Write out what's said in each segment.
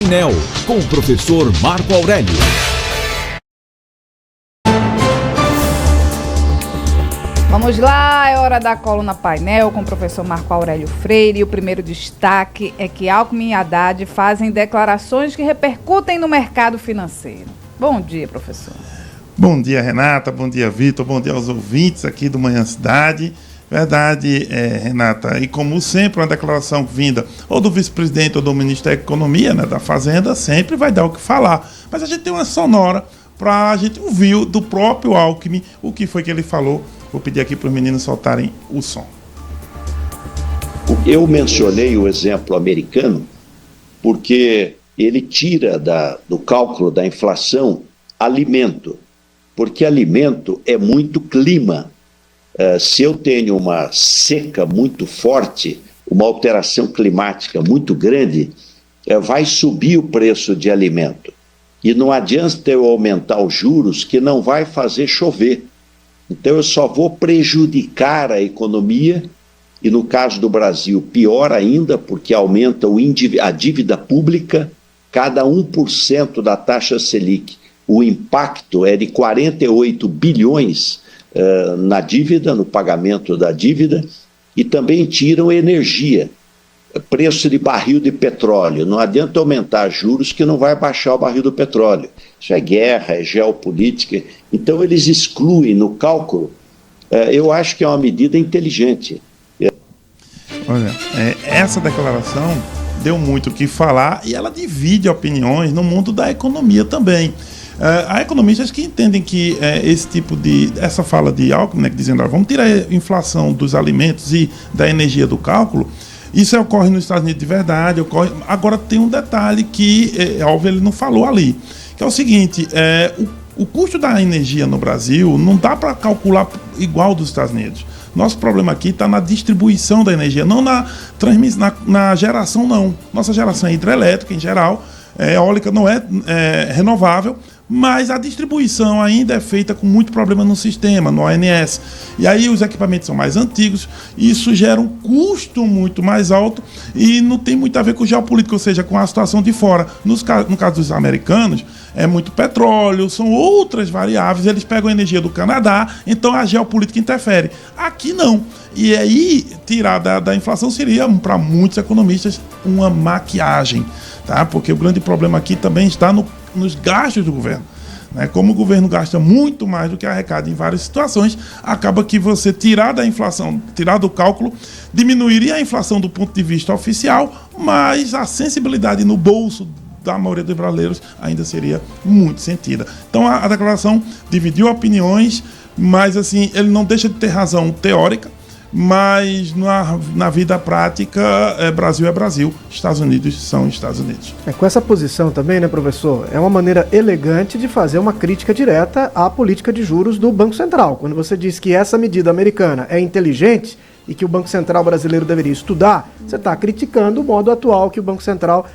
Painel, com o professor Marco Aurélio. Vamos lá, é hora da coluna Painel com o professor Marco Aurélio Freire. E o primeiro destaque é que Alckmin e Haddad fazem declarações que repercutem no mercado financeiro. Bom dia, professor. Bom dia, Renata. Bom dia, Vitor. Bom dia aos ouvintes aqui do Manhã Cidade. Verdade, Renata. E como sempre, uma declaração vinda ou do vice-presidente ou do ministro da Economia, né, da Fazenda, sempre vai dar o que falar. Mas a gente tem uma sonora para a gente ouvir do próprio Alckmin o que foi que ele falou. Vou pedir aqui para os meninos soltarem o som. Eu mencionei o exemplo americano porque ele tira do cálculo da inflação alimento, porque alimento é muito clima. Se eu tenho uma seca muito forte, uma alteração climática muito grande, vai subir o preço de alimento. E não adianta eu aumentar os juros, que não vai fazer chover. Então eu só vou prejudicar a economia, e no caso do Brasil, pior ainda, porque aumenta a dívida pública, cada 1% da taxa Selic. O impacto é de 48 bilhões na dívida, no pagamento da dívida, e também tiram energia, preço de barril de petróleo. Não adianta aumentar juros que não vai baixar o barril do petróleo. Isso é guerra, é geopolítica. Então eles excluem no cálculo. Eu acho que é uma medida inteligente. Olha, essa declaração deu muito o que falar e ela divide opiniões no mundo da economia também. Há economistas que entendem que essa fala de Alckmin, né, dizendo vamos tirar a inflação dos alimentos e da energia do cálculo. Isso ocorre nos Estados Unidos de verdade, ocorre. Agora tem um detalhe que, óbvio, ele não falou ali, que é o seguinte, o custo da energia no Brasil não dá para calcular igual dos Estados Unidos. Nosso problema aqui está na distribuição da energia, não na geração, não. Nossa geração é hidrelétrica, em geral, eólica não é renovável, mas a distribuição ainda é feita com muito problema no sistema, no ONS. E aí os equipamentos são mais antigos, e isso gera um custo muito mais alto e não tem muito a ver com geopolítica, ou seja, com a situação de fora. No caso dos americanos, é muito petróleo, são outras variáveis, eles pegam a energia do Canadá, então a geopolítica interfere. Aqui não. E aí, tirar da inflação seria, para muitos economistas, uma maquiagem, tá? Porque o grande problema aqui também está nos gastos do governo. Como o governo gasta muito mais do que arrecada em várias situações, acaba que você tirar da inflação, tirar do cálculo, diminuiria a inflação do ponto de vista oficial, mas a sensibilidade no bolso da maioria dos brasileiros ainda seria muito sentida. Então a declaração dividiu opiniões, mas assim, ele não deixa de ter razão teórica, mas na vida prática, Brasil é Brasil, Estados Unidos são Estados Unidos. Com essa posição também, né, professor, é uma maneira elegante de fazer uma crítica direta à política de juros do Banco Central. Quando você diz que essa medida americana é inteligente e que o Banco Central brasileiro deveria estudar, você está criticando o modo atual que o Banco Central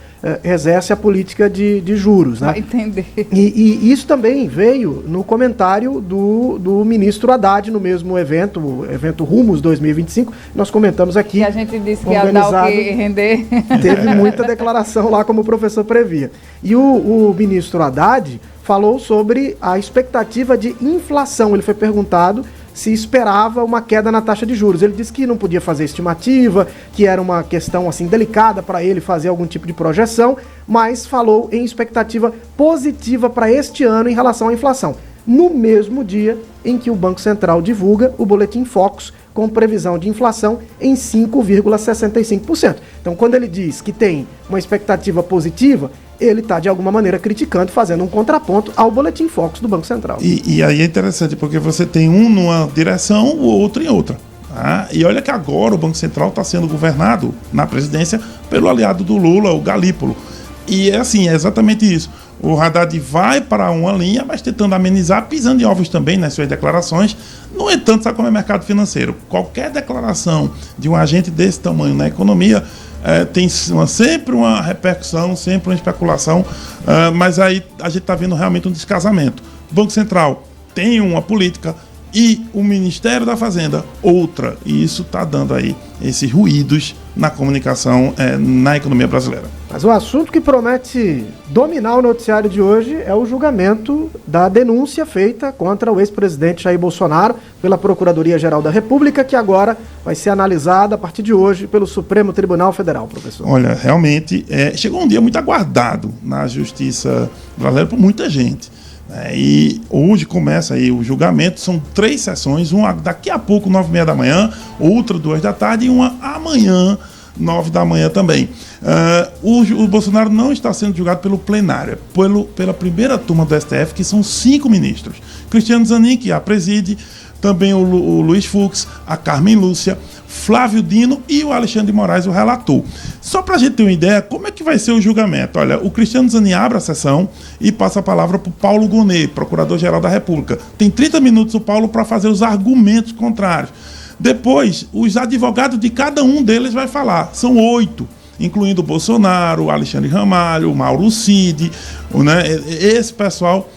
exerce a política de juros. Né? Vai entender. E isso também veio no comentário do ministro Haddad no mesmo evento, o evento Rumos 2025. Nós comentamos aqui. E a gente disse que ia dar o que render. Teve muita declaração lá, como o professor previa. E o ministro Haddad falou sobre a expectativa de inflação. Ele foi perguntado se esperava uma queda na taxa de juros. Ele disse que não podia fazer estimativa, que era uma questão assim delicada para ele fazer algum tipo de projeção, mas falou em expectativa positiva para este ano em relação à inflação. No mesmo dia em que o Banco Central divulga o Boletim Focus com previsão de inflação em 5,65%. Então, quando ele diz que tem uma expectativa positiva, ele está, de alguma maneira, criticando, fazendo um contraponto ao Boletim Focus do Banco Central. E aí é interessante, porque você tem um numa direção, o outro em outra. Tá? E olha que agora o Banco Central está sendo governado na presidência pelo aliado do Lula, o Galípolo. E é assim, é exatamente isso. O Haddad vai para uma linha, mas tentando amenizar, pisando em ovos também nas suas declarações. No entanto, sabe como é mercado financeiro? Qualquer declaração de um agente desse tamanho na economia tem sempre uma repercussão, sempre uma especulação, mas aí a gente está vendo realmente um descasamento. O Banco Central tem uma política e o Ministério da Fazenda outra. E isso está dando aí esses ruídos na comunicação, na economia brasileira. Mas o assunto que promete dominar o noticiário de hoje é o julgamento da denúncia feita contra o ex-presidente Jair Bolsonaro pela Procuradoria-Geral da República, que agora vai ser analisada a partir de hoje pelo Supremo Tribunal Federal, professor. Olha, realmente, chegou um dia muito aguardado na Justiça brasileira por muita gente. E hoje começa aí o julgamento, são 3 sessões, uma daqui a pouco, 9h30 da manhã, outra 2 da tarde e uma amanhã, 9 da manhã também. O Bolsonaro não está sendo julgado pelo plenário, pela primeira turma do STF, que são 5 ministros. Cristiano Zanin, que a preside, também o Luiz Fux, a Carmen Lúcia, Flávio Dino e o Alexandre de Moraes, o relator. Só para a gente ter uma ideia, como é que vai ser o julgamento? Olha, o Cristiano Zanin abre a sessão e passa a palavra para o Paulo Gonet, Procurador-Geral da República. Tem 30 minutos o Paulo para fazer os argumentos contrários. Depois, os advogados de cada um deles vai falar. São 8, incluindo o Bolsonaro, o Alexandre Ramalho, o Mauro Cid, né? Esse pessoal...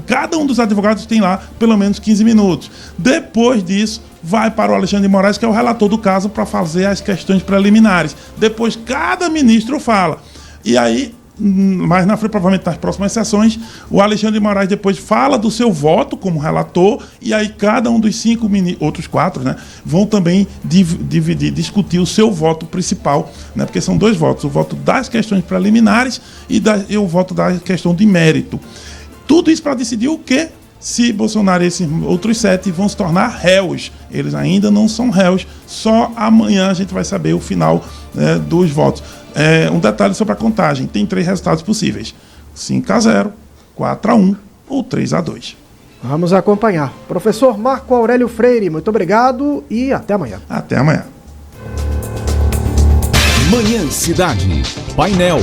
cada um dos advogados tem lá pelo menos 15 minutos. Depois disso, vai para o Alexandre de Moraes, que é o relator do caso, para fazer as questões preliminares. Depois, cada ministro fala. E aí, mais na frente, provavelmente nas próximas sessões, o Alexandre de Moraes depois fala do seu voto como relator, e aí cada um dos 5 outros 4, né, vão também discutir o seu voto principal, né, porque são 2 votos, o voto das questões preliminares e o voto da questão de mérito. Tudo isso para decidir o quê? Se Bolsonaro e esses outros 7 vão se tornar réus. Eles ainda não são réus, só amanhã a gente vai saber o final dos votos. Um detalhe sobre a contagem, tem 3 resultados possíveis: 5-0, 4-1 ou 3-2. Vamos acompanhar. Professor Marco Aurélio Freire, muito obrigado e até amanhã. Até amanhã. Manhã Cidade. Painel